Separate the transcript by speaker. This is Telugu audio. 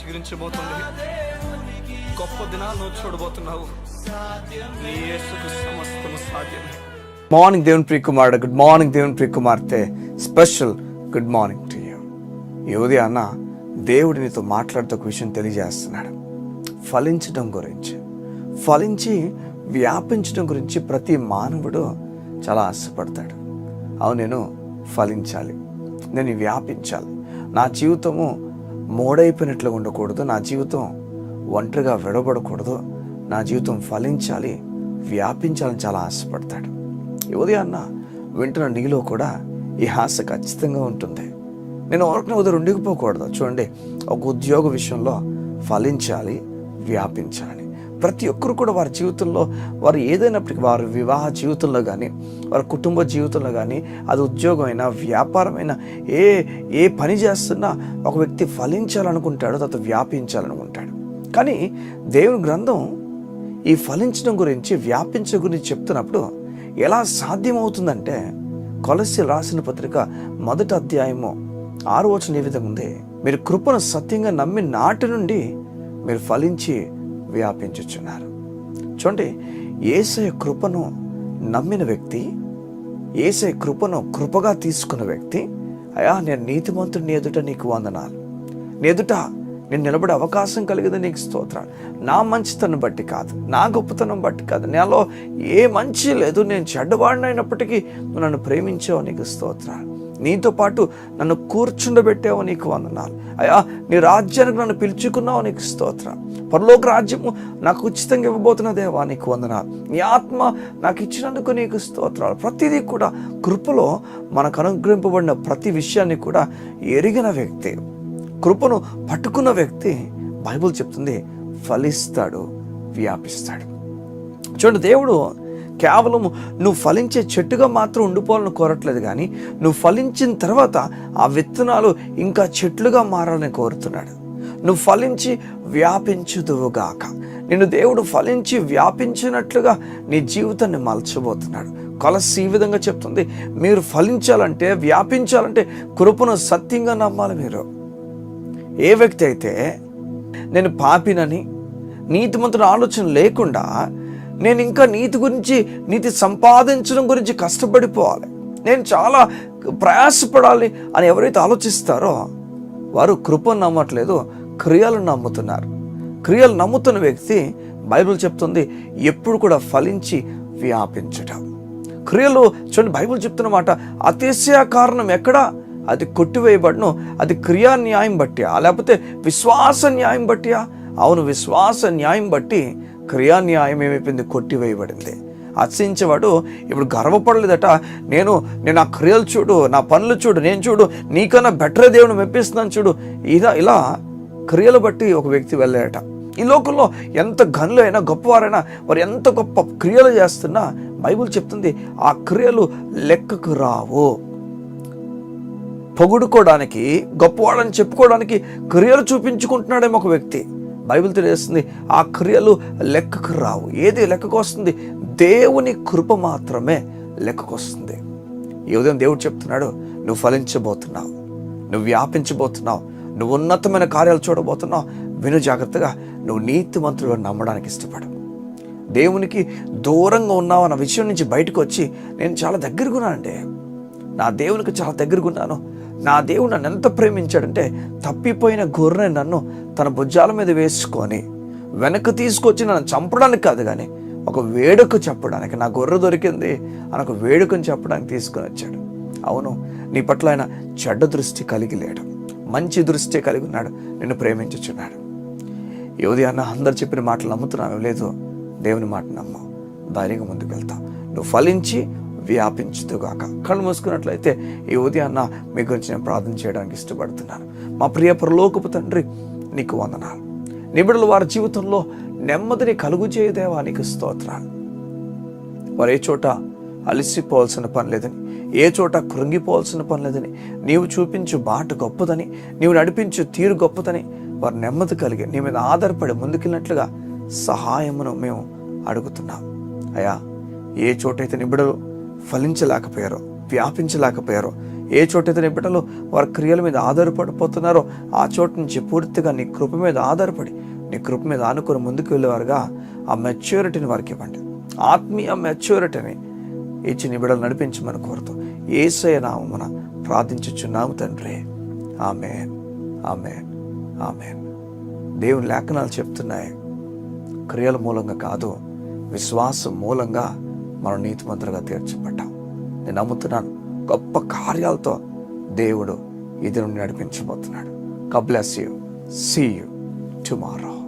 Speaker 1: చిగురించబోతుంది. గొప్ప దినాలను చూడబోతున్నావు. నీ యేసుకు సమస్తము సాధ్యమే.
Speaker 2: మార్నింగ్ దేవుని ప్రియ కుమారుడు, గుడ్ మార్నింగ్ దేవుని ప్రియ కుమార్తె, special good morning to you. ఈ ఉదయాన్న దేవుడు నీతో మాట్లాడుతూ ఒక విషయం తెలియజేస్తున్నాడు. ఫలించడం గురించి, ఫలించి వ్యాపించడం గురించి ప్రతి మానవుడు చాలా ఆశపడతాడు. నేను ఫలించాలి, నేను వ్యాపించాలి, నా జీవితము మోడైపోయినట్లుగా ఉండకూడదు, నా జీవితం ఒంటరిగా విడబడకూడదు, నా జీవితం ఫలించాలి, వ్యాపించాలని చాలా ఆశపడతాడు. ఈ ఉదయాన్న వింటున్న నీలో కూడా ఈ ఆశ ఖచ్చితంగా ఉంటుంది. నేను ఎవరికి ఉదయం ఉండిపోకూడదు. చూడండి, ఒక ఉద్యోగ విషయంలో ఫలించాలి, వ్యాపించాలి. ప్రతి ఒక్కరు కూడా వారి జీవితంలో వారు ఏదైనప్పటికీ, వారి వివాహ జీవితంలో కానీ, వారి కుటుంబ జీవితంలో కానీ, అది ఉద్యోగమైనా వ్యాపారమైనా ఏ పని చేస్తున్నా ఒక వ్యక్తి ఫలించాలనుకుంటాడు, తర్వాత వ్యాపించాలనుకుంటాడు. కానీ దేవుని గ్రంథం ఈ ఫలించడం గురించి, వ్యాపించడం గురించి చెప్తున్నప్పుడు ఎలా సాధ్యమవుతుందంటే, కొలస్సీలు రాసిన పత్రిక 1వ అధ్యాయము 6వ వచనం ఏ విధంగా ఉంది, మీరు కృపను సత్యంగా నమ్మి నాటి నుండి మీరు ఫలించి వ్యాపించుచున్నారు. చూడండి, యేసయ్య కృపను నమ్మిన వ్యక్తి, యేసయ్య కృపను కృపగా తీసుకున్న వ్యక్తి, అయ్యా నేను నీతిమంతుడు, నీ ఎదుట నీకు వందనాలు, నీ ఎదుట నేను నిలబడే అవకాశం కలిగింది, నీకు స్తోత్రాలు. నా మంచితనం బట్టి కాదు, నా గొప్పతనం బట్టి కాదు, నాలో ఏ మంచి లేదు, నేను చెడ్డవాడినైనప్పటికీ నువ్వు నన్ను ప్రేమించావు, నీకు స్తోత్రాలు. నీతో పాటు నన్ను కూర్చుండబెట్టావు, నీకు వందనాలు. అయ్యా నీ రాజ్యానికి నన్ను పిలుచుకున్నావు, నీకు స్తోత్రం. పరలోక రాజ్యము నాకు ఉచితంగా ఇవ్వబోతున్న దేవా, నీకు వందనాలు. నీ ఆత్మ నాకు ఇచ్చినందుకు నీకు స్తోత్రాలు. ప్రతిదీ కూడా కృపలో మనకు అనుగ్రహింపబడిన ప్రతి విషయాన్ని కూడా ఎరిగిన వ్యక్తి, కృపను పట్టుకున్న వ్యక్తి, బైబిల్ చెప్తుంది, ఫలిస్తాడు, వ్యాపిస్తాడు. చూడండి, దేవుడు కేవలం నువ్వు ఫలించే చెట్టుగా మాత్రం ఉండిపోవాలని కోరట్లేదు, కానీ నువ్వు ఫలించిన తర్వాత ఆ విత్తనాలు ఇంకా చెట్లుగా మారాలని కోరుతున్నాడు. నువ్వు ఫలించి వ్యాపించుదువుగాక. నిన్ను దేవుడు ఫలించి వ్యాపించినట్లుగా నీ జీవితాన్ని మలచబోతున్నాడు. కొలస్సీ ఈ విధంగా చెప్తుంది, మీరు ఫలించాలంటే, వ్యాపించాలంటే కృపను సత్యంగా నమ్మాలి. మీరు ఏ వ్యక్తి అయితే నేను పాపినని, నీతిమంతుని ఆలోచన లేకుండా నేను ఇంకా నీతి గురించి, నీతి సంపాదించడం గురించి కష్టపడిపోవాలి, నేను చాలా ప్రయాసపడాలి అని ఎవరైతే ఆలోచిస్తారో వారు కృపను నమ్మట్లేదు, క్రియలను నమ్ముతున్నారు. క్రియలు నమ్ముతున్న వ్యక్తి, బైబిల్ చెప్తుంది, ఎప్పుడు కూడా ఫలించి వ్యాపించటం. క్రియలు చూడండి, బైబిల్ చెప్తున్నమాట, అతిశయ కారణం ఎక్కడా, అది కొట్టివేయబడను, అది క్రియా న్యాయం బట్టి, లేకపోతే విశ్వాస న్యాయం బట్టి. అవును, విశ్వాస న్యాయం బట్టి క్రియా న్యాయం ఏమైపోయింది, కొట్టివేయబడింది. అతిశయించేవాడు ఇప్పుడు గర్వపడలేదట, నేను ఆ క్రియలు చూడు, నా పనులు చూడు, నేను చూడు, నీకన్నా బెటర్ దేవుని మెప్పిస్తున్నాను చూడు, ఇలా క్రియలు బట్టి ఒక వ్యక్తి వెళ్ళాడట. ఈ లోకంలో ఎంత గనులు అయినా, గొప్పవారైనా, వారు ఎంత గొప్ప క్రియలు చేస్తున్నా బైబిల్ చెప్తుంది, ఆ క్రియలు లెక్కకు రావు. పొగుడుకోవడానికి, గొప్పవాడని చెప్పుకోవడానికి క్రియలు చూపించుకుంటున్నాడేమో ఒక వ్యక్తి, బైబిల్ తెలియజేస్తుంది, ఆ క్రియలు లెక్కకు రావు. ఏది లెక్కకు వస్తుంది? దేవుని కృప మాత్రమే లెక్కకు వస్తుంది. ఈ ఉదయం దేవుడు చెప్తున్నాడు, నువ్వు ఫలించబోతున్నావు, నువ్వు వ్యాపించబోతున్నావు, నువ్వు ఉన్నతమైన కార్యాలు చూడబోతున్నావు. విను జాగ్రత్తగా, నువ్వు నీతిమంతుడుగా నమ్మడానికి ఇష్టపడు. దేవునికి దూరంగా ఉన్నావు అన్న విషయం నుంచి బయటకు వచ్చి, నేను చాలా దగ్గరగా ఉన్నానండి, నా దేవునికి చాలా దగ్గరగా ఉన్నాను, నా దేవుడు నన్ను ఎంత ప్రేమించాడంటే, తప్పిపోయిన గొర్రెని నన్ను తన భుజాల మీద వేసుకొని వెనక్కి తీసుకొచ్చి నన్ను చంపడానికి కాదు, కానీ ఒక వేడుక చెప్పడానికి, నా గొర్రె దొరికింది అని ఒక వేడుకని చెప్పడానికి తీసుకొని వచ్చాడు. అవును, నీ పట్ల ఆయన చెడ్డ దృష్టి కలిగి లేడు, మంచి దృష్టి కలిగి ఉన్నాడు, నిన్ను ప్రేమించుచున్నాడు. ఈ ఉదయాన్న అందరు చెప్పిన మాటలు నమ్ముతున్నావు లేదు, దేవుని మాట నమ్ము, ధైర్యంగా ముందుకు వెళ్తావు, నువ్వు ఫలించి వ్యాపించుదుగాక. కళ్ళు మూసుకున్నట్లయితే ఈ ఉదయాన్న మీ గురించి నేను ప్రార్థన చేయడానికి ఇష్టపడుతున్నాను. మా ప్రియ పరలోకపు తండ్రి, నీకు వందనాలు. నిబిడలు వారి జీవితంలో నెమ్మదిని కలుగు చేయదేవా, నీకు స్తోత్రాలు. వారు ఏ చోట అలసిపోవాల్సిన పని లేదని, ఏ చోట కృంగిపోవాల్సిన పని లేదని, నీవు చూపించు బాట గొప్పదని, నీవు నడిపించు తీరు గొప్పదని, వారు నెమ్మది కలిగి నీ మీద ఆధారపడి ముందుకెళ్ళినట్లుగా సహాయమును మేము అడుగుతున్నాం. అయ్యా, ఏ చోటైతే నిబిడలు ఫలించలేకపోయారో, వ్యాపించలేకపోయారో, ఏ చోటైతే నీ బిడ్డలు వారి క్రియల మీద ఆధారపడిపోతున్నారో ఆ చోటు నుంచి పూర్తిగా నీ కృప మీద ఆధారపడి నీ కృప మీద ఆనుకొని ముందుకు వెళ్ళేవారుగా ఆ మెచ్యూరిటీని వారికి ఇవ్వండి. ఆత్మీయ మెచ్యూరిటీని ఇచ్చి నీ బిడ్డలు నడిపించమని కోరుతూ యేసయ్య నామమున ప్రార్థించుచున్నాము తండ్రి. ఆమేన్, ఆమేన్, ఆమేన్. దేవుని లేఖనాలు చెప్తున్నాయి, క్రియల మూలంగా కాదు, విశ్వాసం మూలంగా మనం నీతిమంతులుగా తీర్చబడ్డాం. నేను నమ్ముతున్నాను, గొప్ప కార్యాలతో దేవుడు ఇది నుండి నడిపించబోతున్నాడు. God bless you. See you tomorrow.